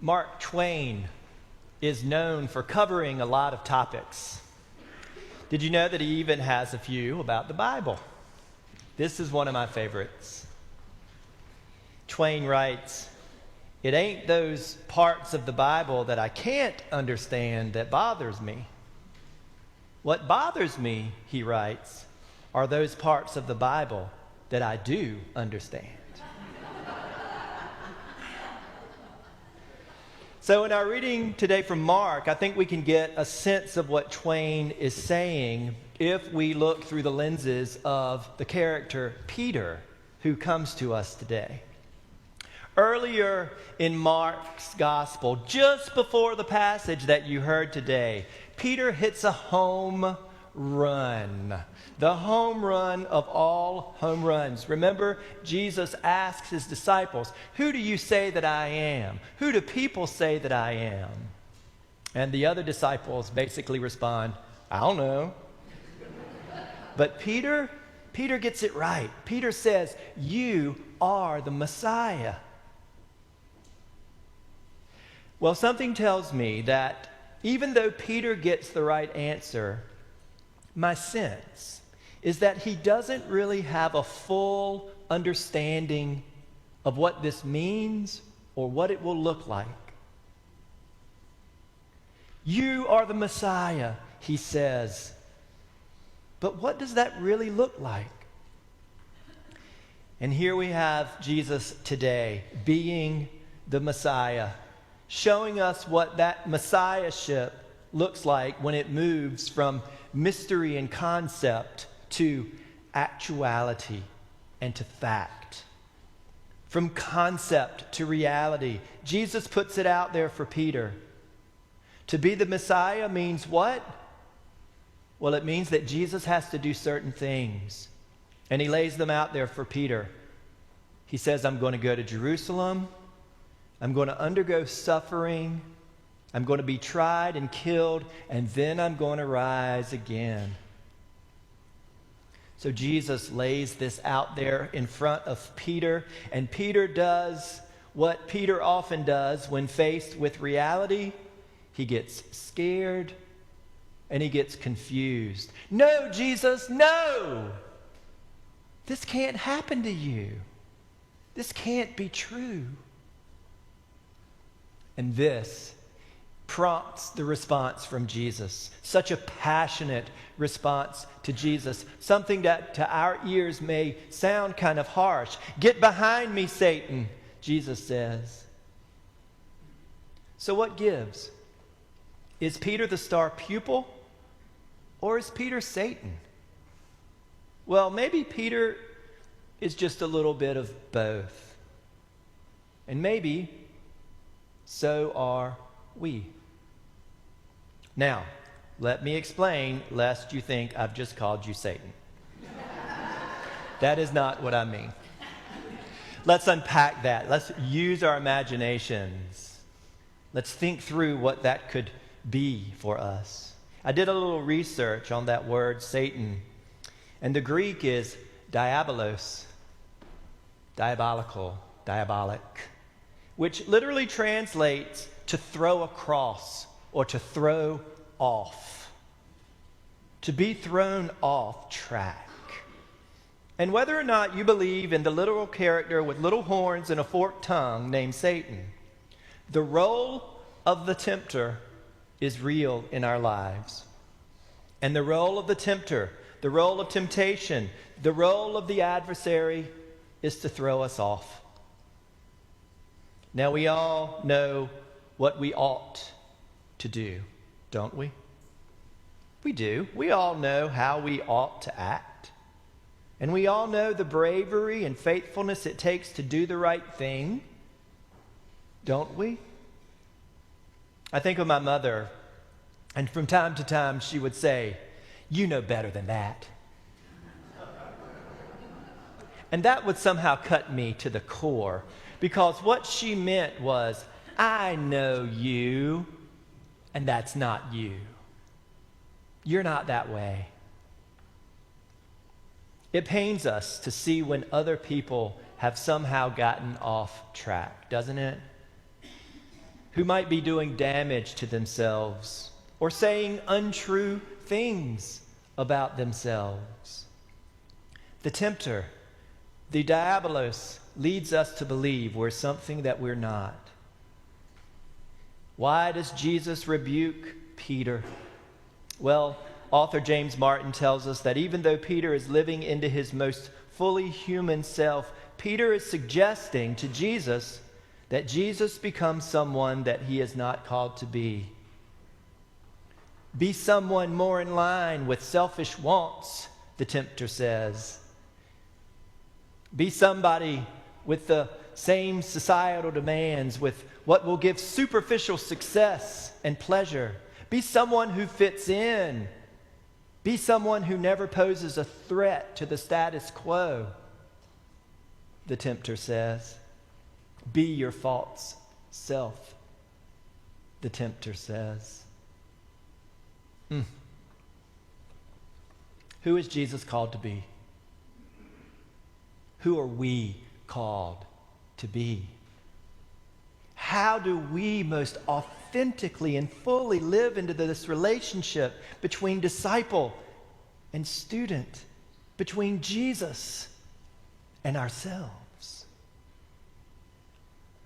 Mark Twain is known for covering a lot of topics. Did you know that he even has a few about the Bible? This is one of my favorites. Twain writes, "It ain't those parts of the Bible that I can't understand that bothers me. What bothers me," he writes, "are those parts of the Bible that I do understand." So in our reading today from Mark, I think we can get a sense of what Twain is saying if we look through the lenses of the character Peter, who comes to us today. Earlier in Mark's gospel, just before the passage that you heard today, Peter hits a home run. The home run of all home runs. Remember, Jesus asks his disciples, "Who do you say that I am? Who do people say that I am?" And the other disciples basically respond, "I don't know." But Peter gets it right. Peter says, "You are the Messiah." Well, something tells me that even though Peter gets the right answer, my sense is that he doesn't really have a full understanding of what this means or what it will look like. "You are the Messiah," he says. But what does that really look like? And here we have Jesus today being the Messiah, showing us what that messiahship looks like when it moves from mystery and concept to actuality and to fact. From concept to reality. Jesus puts it out there for Peter. To be the Messiah means what? Well, it means that Jesus has to do certain things. And he lays them out there for Peter. He says, "I'm going to go to Jerusalem. I'm going to undergo suffering. I'm going to be tried and killed, and then I'm going to rise again." So Jesus lays this out there in front of Peter, and Peter does what Peter often does when faced with reality. He gets scared and he gets confused. "No, Jesus, no! This can't happen to you. This can't be true." And this prompts the response from Jesus. Such a passionate response to Jesus. Something that to our ears may sound kind of harsh. "Get behind me, Satan," Jesus says. So what gives? Is Peter the star pupil or is Peter Satan? Well, maybe Peter is just a little bit of both. And maybe so are we. Now, let me explain, lest you think I've just called you Satan. That is not what I mean. Let's unpack that. Let's use our imaginations. Let's think through what that could be for us. I did a little research on that word Satan, and the Greek is diabolos, diabolical, diabolic, which literally translates to throw across or to throw off, to be thrown off track. And whether or not you believe in the literal character with little horns and a forked tongue named Satan, the role of the tempter is real in our lives. And the role of the tempter, the role of temptation, the role of the adversary is to throw us off. Now, we all know what we ought to do, don't we? We do. We all know how we ought to act. And we all know the bravery and faithfulness it takes to do the right thing, don't we? I think of my mother, and from time to time she would say, "You know better than that." And that would somehow cut me to the core, because what she meant was, "I know you, and that's not you. You're not that way." It pains us to see when other people have somehow gotten off track, doesn't it? who might be doing damage to themselves or saying untrue things about themselves. The tempter, the diabolos, leads us to believe we're something that we're not. Why does Jesus rebuke Peter? Well, author James Martin tells us that even though Peter is living into his most fully human self, Peter is suggesting to Jesus that Jesus becomes someone that he is not called to be. Be someone more in line with selfish wants, the tempter says. Be somebody with the same societal demands, with what will give superficial success and pleasure. Be someone who fits in. Be someone who never poses a threat to the status quo, the tempter says. Be your false self, the tempter says. Who is Jesus called to be? Who are we called to be? How do we most authentically and fully live into this relationship between disciple and student, between Jesus and ourselves?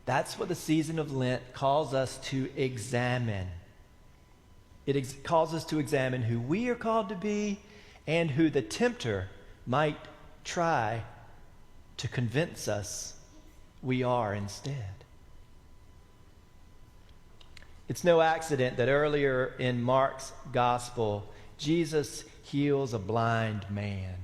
That's what the season of Lent calls us to examine. It calls us to examine who we are called to be and who the tempter might try to convince us we are instead. It's no accident that earlier in Mark's gospel, Jesus heals a blind man.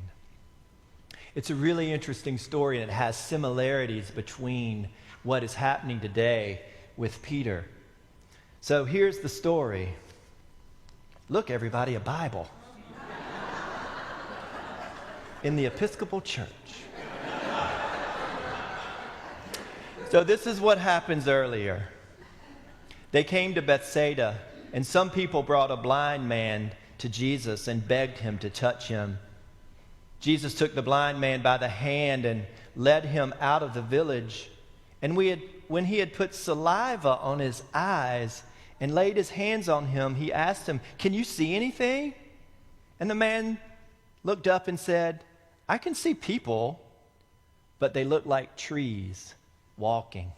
It's a really interesting story, and it has similarities between what is happening today with Peter. So here's the story. Look, everybody, a Bible. In the Episcopal Church. So this is what happens earlier. They came to Bethsaida, and some people brought a blind man to Jesus and begged him to touch him. Jesus took the blind man by the hand and led him out of the village. And when he had put saliva on his eyes and laid his hands on him, he asked him, "Can you see anything?" And the man looked up and said, "I can see people, but they look like trees walking."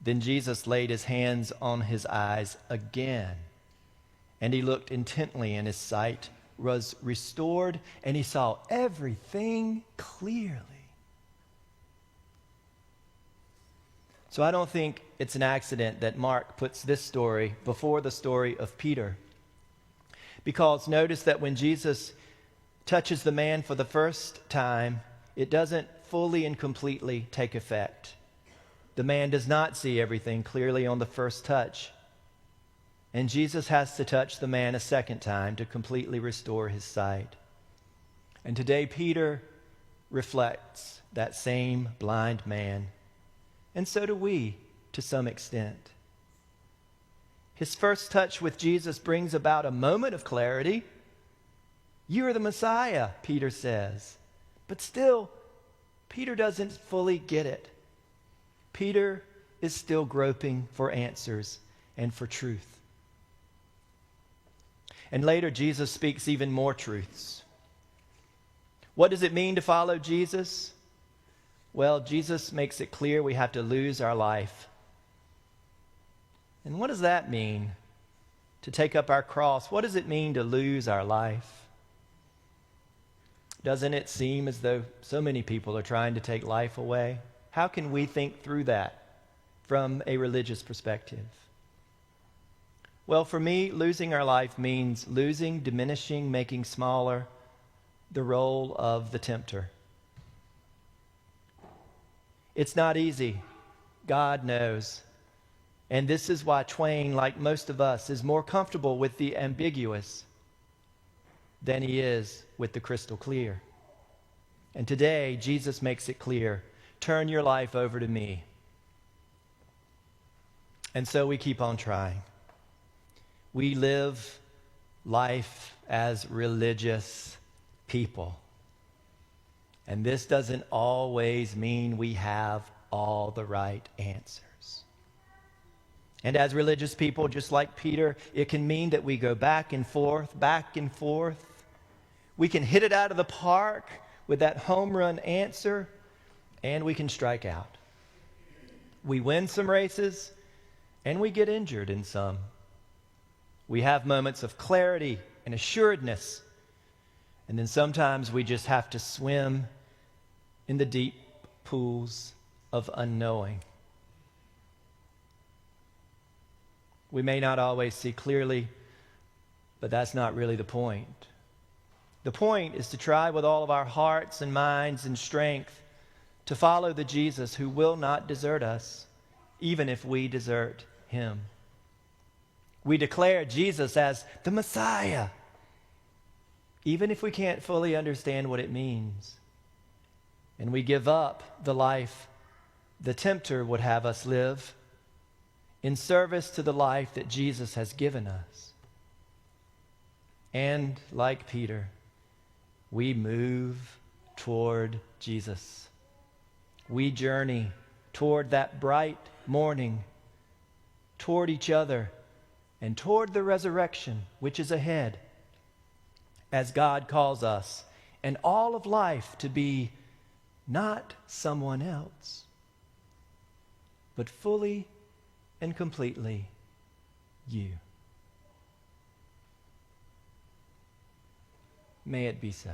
Then Jesus laid his hands on his eyes again, and he looked intently, and his sight was restored, and he saw everything clearly. So I don't think it's an accident that Mark puts this story before the story of Peter. Because notice that when Jesus touches the man for the first time, it doesn't fully and completely take effect. The man does not see everything clearly on the first touch. And Jesus has to touch the man a second time to completely restore his sight. And today Peter reflects that same blind man. And so do we, to some extent. His first touch with Jesus brings about a moment of clarity. "You are the Messiah," Peter says. But still, Peter doesn't fully get it. Peter is still groping for answers and for truth. And later, Jesus speaks even more truths. What does it mean to follow Jesus? Well, Jesus makes it clear we have to lose our life. And what does that mean? To take up our cross, what does it mean to lose our life? Doesn't it seem as though so many people are trying to take life away? How can we think through that from a religious perspective? Well, for me, losing our life means losing, diminishing, making smaller the role of the tempter. It's not easy. God knows. And this is why Twain, like most of us, is more comfortable with the ambiguous than he is with the crystal clear. And today, Jesus makes it clear. Turn your life over to me. And so we keep on trying. We live life as religious people. And this doesn't always mean we have all the right answers. And as religious people, just like Peter, it can mean that we go back and forth, back and forth. We can hit it out of the park with that home run answer, and we can strike out. We win some races, and we get injured in some. We have moments of clarity and assuredness, and then sometimes we just have to swim in the deep pools of unknowing. We may not always see clearly, but that's not really the point. The point is to try with all of our hearts and minds and strength to follow the Jesus who will not desert us, even if we desert him. We declare Jesus as the Messiah, even if we can't fully understand what it means. And we give up the life the tempter would have us live in service to the life that Jesus has given us. And like Peter, we move toward Jesus. We journey toward that bright morning, toward each other, and toward the resurrection, which is ahead, as God calls us and all of life to be not someone else, but fully and completely you. May it be so.